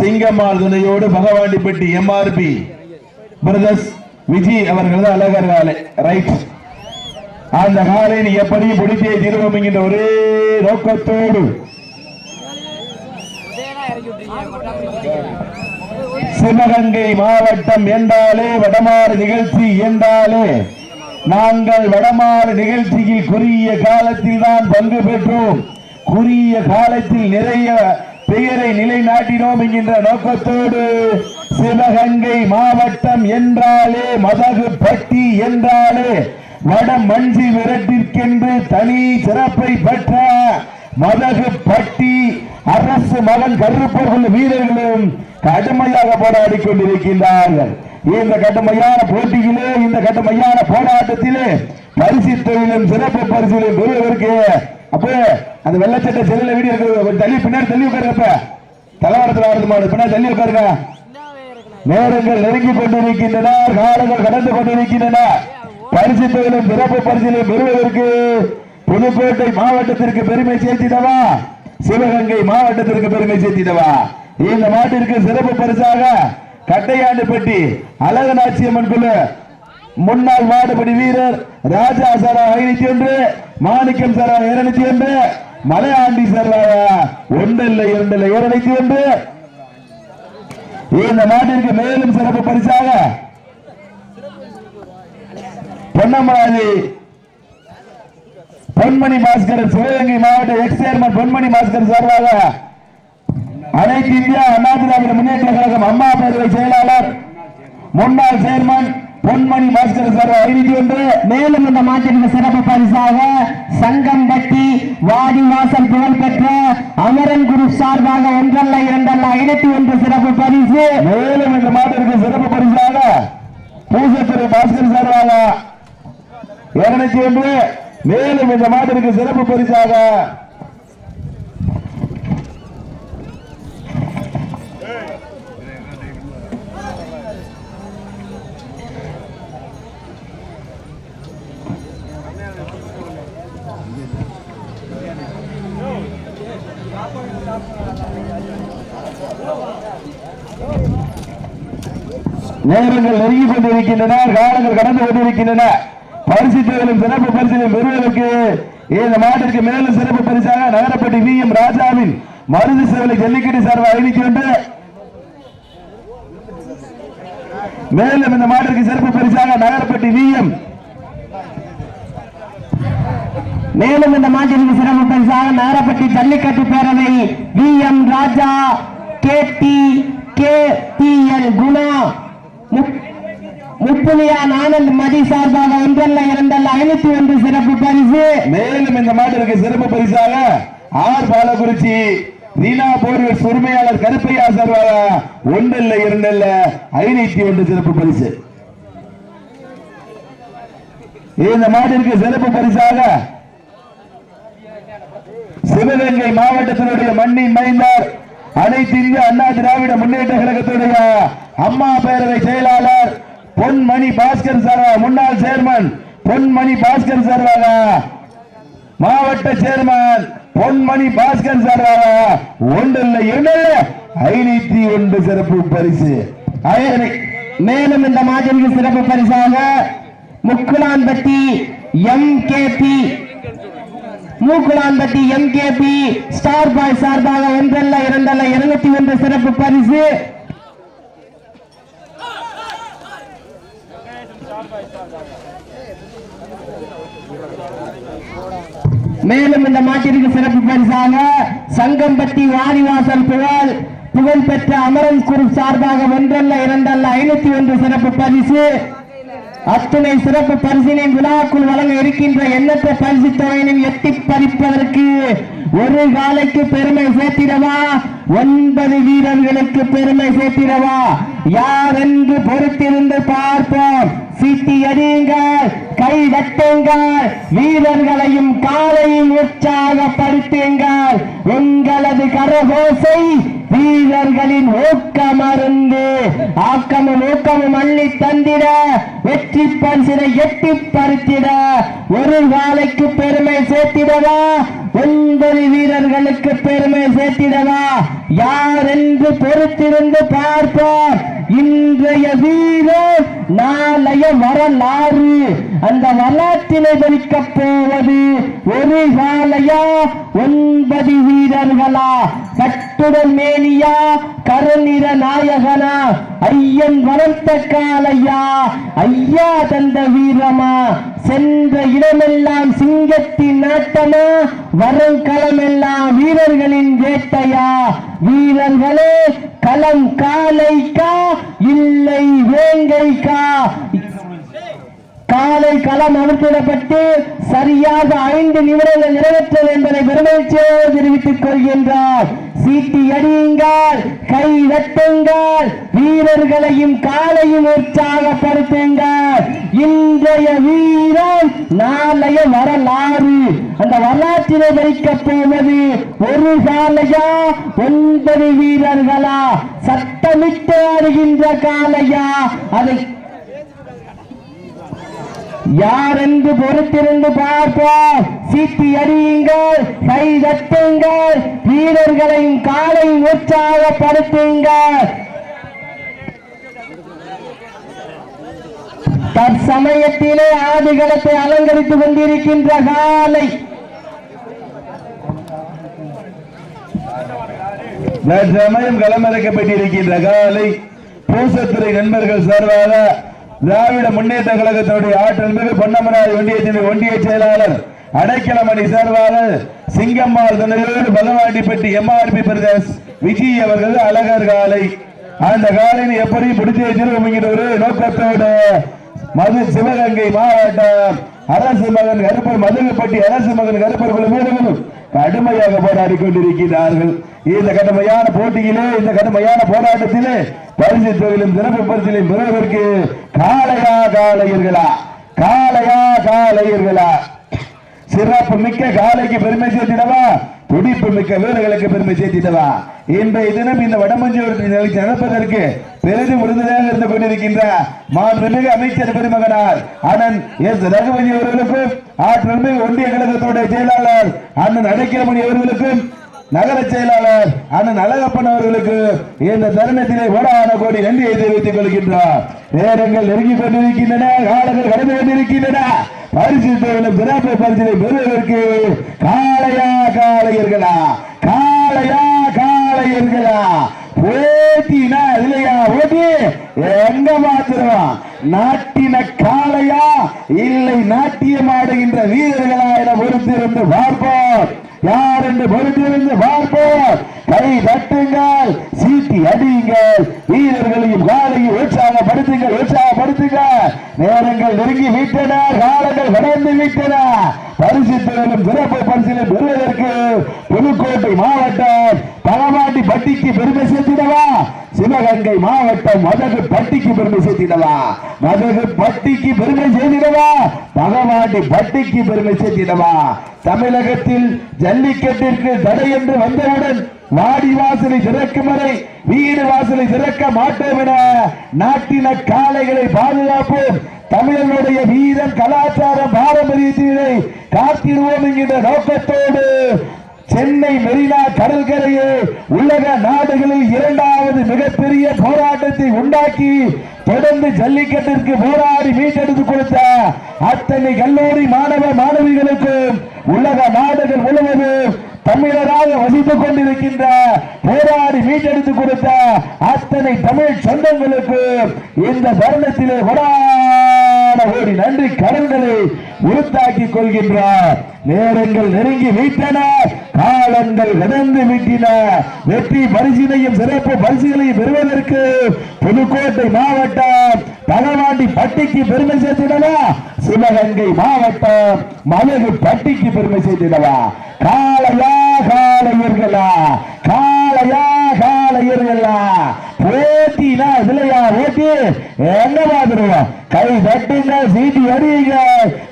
சிங்கமால் துணையோடு பகவாண்டிப்பட்டி MRP brothers Vijay அவர்களது அழகர் காலை ரைட். அந்த காலை நீ எப்படி பிடித்தே திரும்பும் என்கின்ற ஒரே நோக்கத்தோடு சிவகங்கை மாவட்டம் என்றாலே வடமாறு நிகழ்ச்சி என்றாலே நாங்கள் வடமாறு நிகழ்ச்சியில் குறுகிய காலத்தில் தான் பங்கு பெற்றோம். குறுகிய காலத்தில் நிறைய பெயரை நிலைநாட்டினோம் என்கின்ற நோக்கத்தோடு சிவகங்கை மாவட்டம் என்றாலே மதகுப்பட்டி என்றாலே வட மஞ்சி விரட்டிற்கென்று தனி சிறப்பை பெற்ற மதகுப்பட்டி அரசு மகன் கருப்பர்கள் வீரர்களும் கடுமையாக போராடி கொண்டிருக்கின்றார்கள். இந்த கடுமையான போட்டியிலே இந்த கடுமையான போராட்டத்திலே பரிசு தொழிலும் சிறப்பு பரிசுகளும் பெறுவதற்கு அப்ப அந்த வெள்ளச்சட்டை செல்ல வீடு இருக்கிறது தள்ளி பின்னாடி தள்ளி உட்காருப்ப தலைவரத்தில் ஆடுது பின்னாடி தள்ளி உட்காருங்க. நேரங்கள் நெருங்கி கொண்டிருக்கின்றன, காலங்கள் கடந்து கொண்டிருக்கின்றன. பரிசு தொழிலும் சிறப்பு பரிசுகளையும் பெறுவதற்கு புதுக்கோட்டை மாவட்டத்திற்கு பெருமை சேர்த்திடவா, சிவகங்கை மாவட்டத்திற்கு பெருமை சேர்த்திடவா. இந்த மாட்டிற்கு சிறப்பு பரிசாக கட்டையாண்டுப்பட்டி அழகநாச்சியம்மன் குழு முன்னாள் மாடுபடி வீரர் ராஜா சாரா 501, மாணிக்கம் சாரா 201, மலையாண்டி சாரா 1 இல்லை 2 இல்லை 201. இந்த நாட்டிற்கு மேலும் சிறப்பு பரிசாக பொன்னமராதி பொன்மணி பாஸ்கர் சிவகங்கை மாவட்ட எக்ஸ் சேர்மன் பொன்மணி பாஸ்கர் சார்பாக அனைத்து இந்தியா அண்ணா திராவிட முன்னேற்ற கழகம் அம்மா பேரவை செயலாளர் முன்னாள் சேர்மன் பொன்மணி பாஸ்கர் சார் 501. மேலும் இந்த மாட்டிற்கு சிறப்பு பரிசாக சங்கம்பட்டி வாடிவாசல் புகழ்பெற்ற அமரன் குரு சார்பாக 1 அல்ல 2 அல்ல 501 சிறப்பு பரிசு. மேலும் இந்த மாட்டிற்கு சிறப்பு பரிசாக பூசத்துறை பாஸ்கர் சார்பாக 201. மேலும் இந்த மாட்டிற்கு சிறப்பு பரிசாக நேரங்கள் நெருங்கி கொண்டிருக்கின்றன, காலங்கள் கடந்து கொண்டிருக்கின்றன. பரிசு தொழிலும் சிறப்பு பரிசிலும் பெறுவதற்கு இந்த மாட்டிற்கு மேலும் சிறப்பு பரிசாக நகரப்பட்டி வி.எம். ராஜாவின் மருது சேவலை ஜல்லிக்கட்டு சார்பாக 501. மேலும் இந்த மாட்டிற்கு சிறப்பு பரிசாக நகரப்பட்டி வி.எம். மேலும் இந்த மாட்டிற்கு சிறப்பு பரிசாக நகரப்பட்டி ஜல்லிக்கட்டு பேரவை வி.எம். ராஜா KPL குணா முப்புலியா நானல் மதி சார்பாக 1 அல்ல 2 அல்ல 501 சிறப்பு பரிசு. மேலும் இந்த மாட்டிற்கு சிறப்பு பரிசாக ஆர் பாலகுறிச்சி ரீனா போர்வெஸ் உரிமையாளர் கருப்பையா சார்பாக 1 அல்ல 2 அல்ல 501 சிறப்பு பரிசு. இந்த மாட்டிற்கு சிறப்பு பரிசாக சிவகங்கை மாவட்டத்தினுடைய மண்ணின் மைந்தார் அனைத்து இந்திய அண்ணா திராவிட முன்னேற்ற கழகத்துடைய அம்மா பேரவை செயலாளர் பொன்மணி பாஸ்கர் சார்பா முன்னாள் சேர்மன் பொன்மணி பாஸ்கர் சார்பாக மாவட்ட சேர்மன் பொன்மணி பாஸ்கர் சார்பாக 1 அல்ல 2 அல்ல 501 சிறப்பு பரிசு. மேலும் இந்த மாட்டிற்கு சிறப்பு பரிசாக முக்குலான்பட்டி MKP ஸ்டார் பாய் சார்பாக 1 அல்ல 2 அல்ல 201 சிறப்பு பரிசு. மேலும் இந்த மாட்டிற்கு சிறப்பு பரிசாக சங்கம்பட்டி வாடிவாசல் புகழ்பெற்ற அமரன் குரு சார்பாக 1 அல்ல 2 அல்ல 501 சிறப்பு பரிசு. அத்துணை சிறப்பு பரிசினை விழாக்குள் வழங்க இருக்கின்ற எண்ணற்ற பரிசு தொகையினை எட்டி பறிப்பதற்கு ஒரு காலைக்கு பெருமை சேர்த்திடவா, 9 வீரர்களுக்கு பெருமை சேர்த்திடவா, யார் என்று பொறுத்திருந்து பார்ப்போம். சீட்டி அடியுங்கள், கை தட்டுங்கள், வீரர்களையும் காலையும் உற்சாகப்படுத்துங்கள். உங்களது கரகோசை வீரர்களின் ஊக்கமருந்து ஆக்கமும் ஊக்கமும் அள்ளி தந்திட வெற்றி பரிசினை எட்டி பறித்திட ஒரு காலைக்கு பெருமை சேர்த்திடவா 9 வீரர்களுக்கு பெருமை சேர்த்திடவா யார் என்று பொறுத்திருந்து பார்ப்போம். இன்றைய வீரர் நாளைய வரலாறு. அந்த வரலாற்றினை வலிக்கப் போவது ஒரு காலையா 9 வீரர்களா? கட்டுடல் மேனியா கருநிற நாயகனா? ஐயன் வளர்த்த காலையா ஐயா தந்த வீரமா? சென்ற இடமெல்லாம் சிங்கத்தின் நாட்டமா? வரும் களமெல்லாம் வீரர்களின் வேட்டையா? வீரர்களே களம் காலைக்கா இல்லை வேங்கைக்கா? காலை களம் அமர்த்திடப்பட்டு சரியாக 5 நிமிடங்கள் நிறைவேற்றது என்பதை பெருமகிழ்ச்சியோடு தெரிவித்துக் கொள்கின்றார். சீட்டி அடியுங்கள், கை தட்டுங்கள், வீரர்களையும் காலையும் உற்சாகப்படுத்துங்கள். இன்றைய வீரன் நாளைய வரலாறு. அந்த வரலாற்றினை வைக்கப் போவது ஒரு காலையா 9 வீரர்களா? சட்டமிட்டு ஆடுகின்ற காலையா? அதை யார் என்று பொறுத்திருந்து பார்ப்போம். சீட்டி அடியுங்கள், கை தட்டுங்கள், வீரர்களையும் காலை உற்சாகப்படுத்துங்கள். தற்சமயத்திலே ஆடுகளத்தை அலங்கரித்துக் கொண்டிருக்கின்ற காலை சமயம் களமிறக்கப்பட்டிருக்கின்ற காலை பூசத்துறை நண்பர்கள் சார்பாக திராவிட முன்னேற்ற கழகத்தினுடைய ஆற்றல் மிகு பொன்னமராஜ் ஒன்றியத்தின் ஒன்றிய செயலாளர் அடைக்கலமணி சார்பாக சிங்கம்மாள் துணையோடு பகவாண்டிப்பட்டி MRP பிரதேஷ் விஜய் அவர்கள் அழகர் காலை. அந்த காலையை எப்படி முடிச்சு வச்சிருக்கிற ஒரு நோக்கத்தோடு சிவகங்கை மாவட்டம் அரசு மகன் கருப்பர் மதுரைப்பட்டி அரசு மகன் கருப்பர் வீரர்களும் கடுமையாக போராடி கொண்டிருக்கிறார்கள். இந்த கடுமையான போட்டியிலே இந்த கடுமையான போராட்டத்திலே பரிசு தொகையிலும் சிறப்பு பரிசிலையும் பெறுவதற்கு காளையா காளையர்களா காளையா காளையர்களா சிறப்பு மிக்க காலைக்கு பெருமை சேர்த்திடவா துடிப்பு மிக்க வீரர்களுக்கு பெருமை சேர்த்திடவா? இன்றைய தினம் இந்த வடமஞ்சியூர் நிகழ்ச்சி நடப்பதற்கு பெரிதும் உறுதுணையாக இருந்து கொண்டிருக்கின்ற மாண்புமிகு அமைச்சர் பெருமகனார் அண்ணன் எஸ் ரகுபதி அவர்களுக்கும் ஆற்றல் மிகு ஒன்றிய கழகத்துடைய செயலாளர் அண்ணன் அடைக்கலமணி அவர்களுக்கும் நகர செயலாளர் அண்ணன் அழகப்பன் அவர்களுக்கு இந்த தருணத்திலே கோடான கோடி நன்றியை தெரிவித்துக் கொள்கின்றார். நேரங்கள் நெருங்கிக் கொண்டிருக்கின்றன, காலங்கள் கடந்து கொண்டிருக்கின்றன. பரிசு சிறப்பு பரிசிலை பெறுவதற்கு காளையா காளையர்களா காளையா காளையர்களா போட்டினா இல்லையா? போட்டி எங்க மாத்திரம் நாட்டின காளையா இல்லை நாட்டியம் ஆடுகின்ற வீரர்களா என பொறுத்திருந்து பார்ப்போம். யார் என்று பொறுத்திருந்து பார்ப்போம். கை தட்டுங்கள், சீட்டி அடியுங்கள், வீரர்களையும் காலையும் உற்சாகப்படுத்துங்கள் உற்சாகப்படுத்துங்கள். நேரங்கள் நெருங்கி விட்டன, காலங்கள் கடந்து விட்டன. பரிசுத்தலும் சிறப்பு பரிசிலும் பெறுவதற்கு புதுக்கோட்டை மாவட்டம் பகவாண்டி பட்டிக்கு பெருமை சேர்த்திடவா? சிவகங்கை மாவட்டம் மதகு பட்டிக்கு பெருமை சேர்த்திடவா? மதகு பட்டிக்கு பெருமை சேர்த்திடவா? பகவாண்டி பட்டிக்கு பெருமை சேர்த்திடவா? தமிழகத்தில் ஜல்லிக்கட்டிற்கு தடை என்று வந்தவுடன் வாடி வாசலை திறக்கும் வரை வீடு வாசலை திறக்க மாட்டோம் என நாட்டின காளைகளை பாதுகாப்போம், தமிழர்களுடைய வீரன் கலாச்சாரம் பாரம்பரியத்தினை காத்திடுவோம் என்கின்ற நோக்கத்தோடு சென்னை மெரினா கடற்கரையே உலக நாடுகளில் 2வது மிகப்பெரிய போராட்டத்தை உண்டாக்கி தொடர்ந்து ஜல்லிக்கட்டிற்கு போராடி மீட்டெடுத்துக் கொடுத்த அத்தனை கல்லூரி மாணவ மாணவிகளுக்கும் உலக நாடுகள் முழுவதும் தமிழராக வசித்துக் கொண்டிருக்கின்ற போராடி மீட்டெடுத்துக் கொடுத்த அத்தனை தமிழ் சொந்தங்களுக்கு இந்த தருணத்திலே கோடி நன்றி கடன்களை உறுத்தாக்கிக் கொள்கின்றார். நேரங்கள் நெருங்கி விட்டன, காலங்கள் கடந்து விட்டன. வெற்றி பரிசினையும் சிறப்பு பரிசுகளையும் பெறுவதற்கு புதுக்கோட்டை மாவட்டம் பகவாண்டி பட்டிக்கு பெருமை சேர்த்திடவா? சிவகங்கை மாவட்டம் மதகு பட்டிக்கு பெருமை சேர்த்திடவா? காளையா காளையர்களா காளையா காளையர்களா போட்டினா இதுலையா? போட்டி என்ன மாதிரியும் கை தட்டுங்கள், சீட்டி அடியுங்க,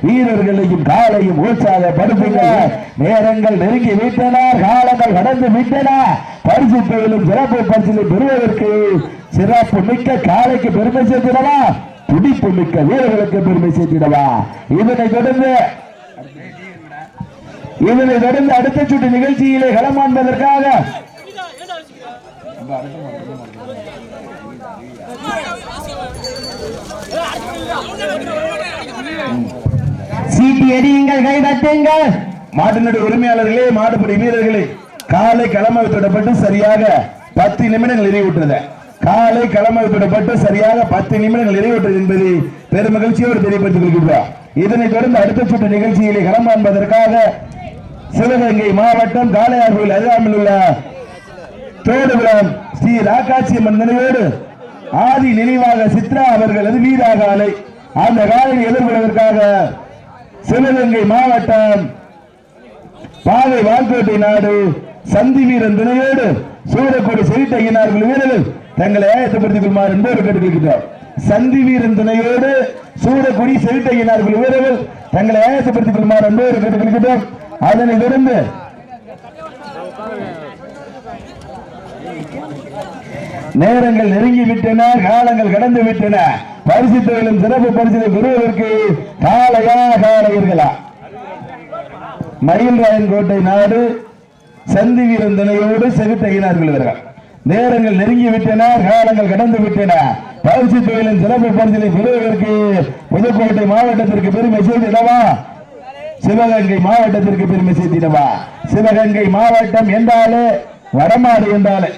வீரர்களையும் காலையும் உற்சாகப்படுத்துங்க. நேரங்கள் நெருங்கி விட்டன, காலங்கள் கடந்து விட்டன. பரிசு தொழிலும் சிறப்பு பரிசிலை பெறுவதற்கு சிறப்பு மிக்க காலைக்கு பெருமை சேர்த்திடவா, துடிப்பு மிக்க வீரர்களுக்கு பெருமை சேர்த்திடவா. இதனைத் தொடர்ந்து அடுத்த சுற்று நிகழ்ச்சியிலே களமாண்பதற்காக சீட்டி எறியுங்கள், கை தட்டுங்கள். மாட்டினுடைய உரிமையாளர்களே, மாடுபிடி வீரர்களே, காலை களமவிடப்பட்டு சரியாக 10 நிமிடங்கள் நிறைவுற்றது. காலை களமவிடப்பட்டு சரியாக 10 நிமிடங்கள் நிறைவுற்றது என்பதை பெருமகிழ்ச்சியோடு தெரியப்படுத்திக் கொள்கிறோம். இதனைத் தொடர்ந்து அடுத்த சுற்று நிகழ்ச்சியிலே களமாண்பதற்காக சிவகங்கை மாவட்டம் காளையார்கோவில் அருகாமையில் உள்ள தோடுபுரம் ஸ்ரீ ராக்காட்சி அம்மன் நினைவோடு ஆதி நினைவாக சித்ரா அவர்களது வீரா காலை, அந்த காலையை எதிர்கொள்வதற்காக சிவகங்கை மாவட்டம் பாவை வால்கோட்டை நாடு சந்தி வீரன் துணையோடு சூரக்கோடி செய்தியினார்கள் வீரர்கள் தங்களை ஆயத்தப்படுத்திக் கொள்ளுமாறு என்போடு கேட்டுக்கொள்கிறோம். சந்தி வீரன் துணையோடு சூரக்குடி செய்தியினார்கள் வீரர்கள் தங்களை ஆயத்தப்படுத்திக் கொள்ளுமாறு என்போடு கேட்டுக்கொள்கிறோம். அதனை தொடர்ந்து நேரங்கள் நெருங்கி விட்டன, காலங்கள் கடந்து விட்டன. பரிசு தொழிலும் சிறப்பு பரிசிலை பெறுவதற்கு காளையர்களா மயில்ராயன் கோட்டை நாடு சந்தி வீரன் துணையோடு செகுத்தையினார்கள் இவர்கள். நேரங்கள் நெருங்கி விட்டன, காலங்கள் கடந்து விட்டன. பரிசு தொழிலின் சிறப்பு பரிசிலை பெறுவதற்கு புதுக்கோட்டை மாவட்டத்திற்கு பெருமை சேர்த்திடவா, சிவகங்கை மாவட்டத்திற்கு பெருமை சேர்த்திடவா. சிவகங்கை மாவட்டம் என்றாலே வடமாடு என்றாலே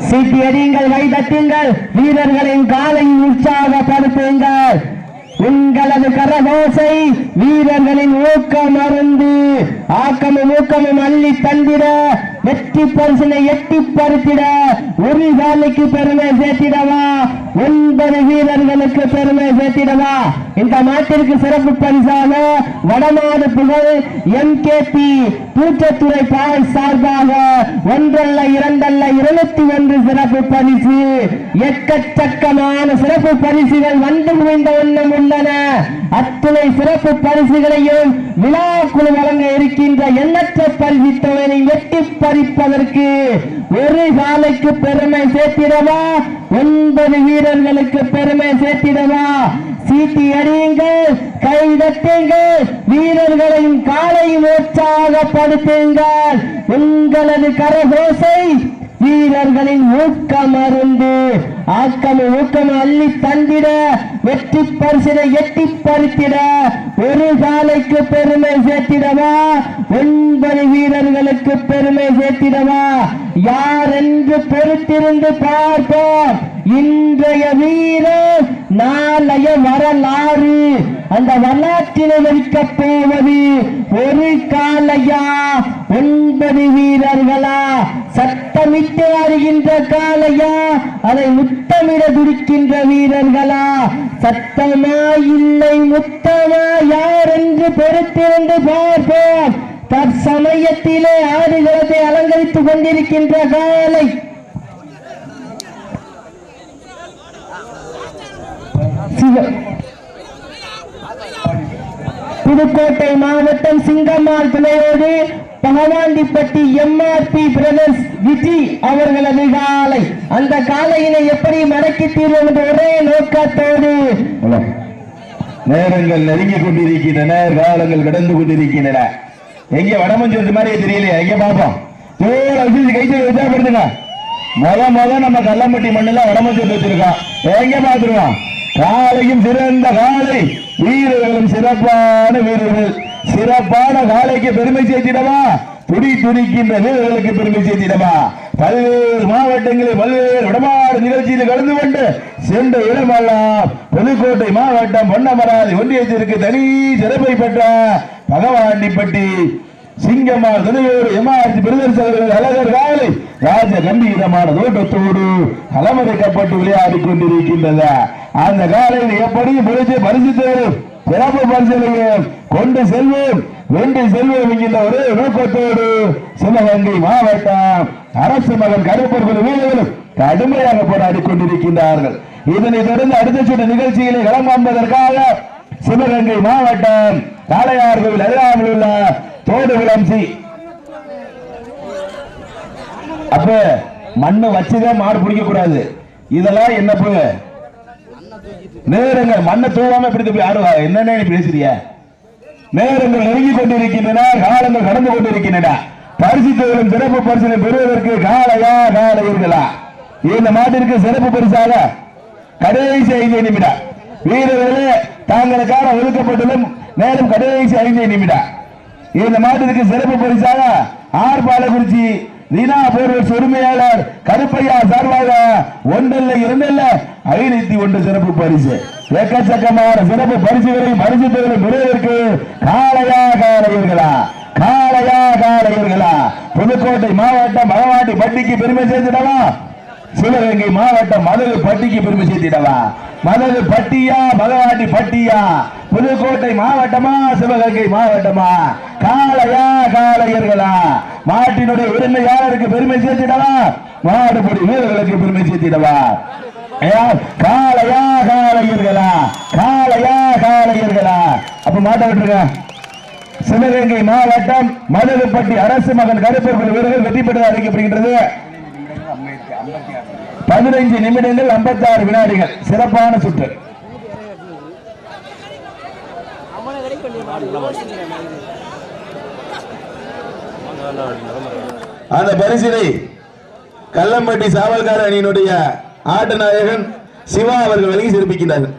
சீட்டி எறியுங்கள், கை தட்டுங்கள், வீரர்களின் காலை உற்சாகப்படுத்துங்கள். உங்களது கரகோசை வீரர்களின் ஊக்கம் மருந்து ஆக்கமும் ஊக்கமும் அள்ளி தந்திட, வெற்றி பரிசினை எட்டி பறித்திட, ஒரு காலைக்கு பெருமை சேர்த்திடவா, 9 வீரர்களுக்கு பெருமை சேர்த்திடவா. இந்த மாட்டிற்கு சிறப்பு பரிசாக வடமாடு புகழ் MKP பூச்சத்துறை பால் சார்பாக 1 அல்ல 2 அல்ல 21 சிறப்பு பரிசு. எக்கச்சக்கமான சிறப்பு பரிசுகள் வந்து முடிந்த வண்ணம் உள்ளன. அத்துணை சிறப்பு பரிசுகளையும் விழாக்குழு வழங்க இருக்கின்ற எண்ணற்ற பரிசு தொகையை வெட்டி பறிப்பதற்கு ஒரு காலைக்கு பெருமை சேர்த்திடவா, 9 வீரர்களுக்கு பெருமை சேர்த்திடவா. சீட்டி அடியுங்கள், கை தட்டுங்கள், வீரர்களின் காலை உற்சாகப்படுத்துங்கள். உங்களது கரகோசை வீரர்களின் ஊக்கம் அருந்து ஆக்கமும் ஊக்கம் அள்ளி தந்திட, வெற்றி பரிசினை எட்டி பறித்திட, ஒரு காலைக்கு பெருமை சேர்த்திடவா, 9 வீரர்களுக்கு பெருமை சேர்த்திடவா. யார் என்று பொறுத்திருந்து பார்ப்போம். இன்றைய வீரர் நாளைய வரலாறு. அந்த வரலாற்றினை வைக்கப் போவது ஒரு காளையா, 9 வீரர்களா? சட்டமிட்டு அறிகின்ற காளையா, அதை முத்தமிட துடிக்கின்ற வீரர்களா? சத்தமா இல்லை முத்தமா? யார் என்று பொறுத்திருந்து பார்ப்போம். தற்சமயத்திலே ஆடுகளத்தை அலங்கரித்துக் கொண்டிருக்கின்ற காளை புதுக்கோட்டை மாவட்டம் சிங்கம்மாள் துணையோடு பகவாண்டிப்பட்டி MRP பிரதர்ஸ் விஜி அவர்களது காலை. அந்த காலையினை எப்படி மடக்கி தீர்வோம் என்ற ஒரே நோக்கத்தோடு நேரங்கள் நெருங்கிக் கொண்டிருக்கின்றன, காலங்கள் கடந்து கொண்டிருக்கின்றன. எங்க வடமஞ்சு மாதிரி தெரியலையா? எங்க பாப்போம், கைத்து உற்சாகப்படுத்துங்க. முத நம்ம கல்லம்பட்டி மண்ணுல வடமஞ்சு வச்சிருக்கோம். எங்க பாத்துருவோம். காலையும் சிறந்த காலை, வீரர்களும் சிறப்பான வீரர்கள். சிறப்பான காலைக்கு பெருமை சேர்த்திடவா, துடிக்கின்ற வீரர்களுக்கு பெருமை சேர்த்திடவா. பல்வேறு மாவட்டங்களில் பல்வேறு வடமாடு நிகழ்ச்சியில் கலந்து கொண்டு சென்ற இடமெல்லாம் புதுக்கோட்டை மாவட்டம் பொன்னமராதி ஒன்றியத்திற்கு தனி சிறப்பை பெற்ற பகவாண்டிப்பட்டி சிங்கம்மாள் துணையோடு MRP பிரதர்ஸ் அவர்கள் அழகர் காலை ராஜ கம்பீரமான தோட்டத்தோடு அலமதிக்கப்பட்டு விளையாடி கொண்டிருக்கின்றது. அந்த காலையில் எப்படி பரிசு சிறப்பு பரிசீலையும் கொண்டு செல்வோம் வென்று செல்வோம் என்கின்ற ஒரே நோக்கத்தோடு சிவகங்கை மாவட்டம் அரசு மகன் கருப்பர் குழு வீரர்களும் கடுமையாக போராடி கொண்டிருக்கின்றார்கள். இதனைத் தொடர்ந்து அடுத்த சுற்று நிகழ்ச்சிகளை களமாம்பதற்காக சிவகங்கை மாவட்டம் காளையார் கோவில் அருகாமையில் உள்ள தோடு விளம்சி அப்ப மண்ணு வச்சுதான் மாடு பிடிக்க கூடாது. இதெல்லாம் என்ன நேரங்க மண்ணை தூவாம பிடித்து போய் ஆடுவாங்க. என்னன்னு பேசுறிய? நேரங்கள் நெருங்கி கொண்டிருக்கின்றன, காலங்கள் கடந்து கொண்டிருக்கின்றன. பரிசுத்தவர்களும் சிறப்பு பரிசனை பெறுவதற்கு காளையா காளையர்களா? இந்த மாட்டிற்கு சிறப்பு பரிசாக கடைசி 5 நிமிடம் வீரர்களே தாங்களுக்கான ஒதுக்கப்பட்டுள்ள நேரம் கடைசி 5 நிமிடம். இந்த மாட்டிற்கு சிறப்பு பரிசாக ஆர்பாலகுறிச்சி தீனா போர்வெஸ் உரிமையாளர் கருப்பையா சார்பாக 1 இல்ல 2 இல்ல 501 சிறப்பு பரிசு. எக்கச்சக்கமான சிறப்பு பரிசுகளையும் பரிசுகளையும் பெறுவதற்கு காளையா காளையர்களா? காளையா காளையர்களா? புதுக்கோட்டை மாவட்டம் மகவாட்டி பட்டிக்கு பெருமை சேர்த்திடவா? சிவகங்கை மாவட்டம் மதகு பட்டிக்கு பெருமை சேர்த்திடவா? மதகு பட்டியா மகவாட்டி பட்டியா? புதுக்கோட்டை மாவட்டமா சிவகங்கை மாவட்டமா? காளையா காளையர்களா? மாட்டினுடைய உரிமையாளருக்கு பெருமை சேர்த்திடவா? மாடுபடி வீரர்களுக்கு பெருமை சேர்த்திடவா? காளையா காளையர்களா? காளையா காளையர்களா? அப்ப மாட்ட விட்டுருங்க. சிவகங்கை மாவட்டம் மதகுப்பட்டி அரசு மகன் கருப்பர் குழு வீரர்கள் வெற்றி பெற்று அறிவிக்கப்படுகின்றது. 15 நிமிடங்கள் 56 வினாடிகள். சிறப்பான சுற்று. அந்த பரிசினை கல்லம்பட்டி சாவல்கார அணியினுடைய ஆட்ட நாயகன் சிவா அவர்கள் வழங்கி சிறப்பிக்கின்றார்கள்.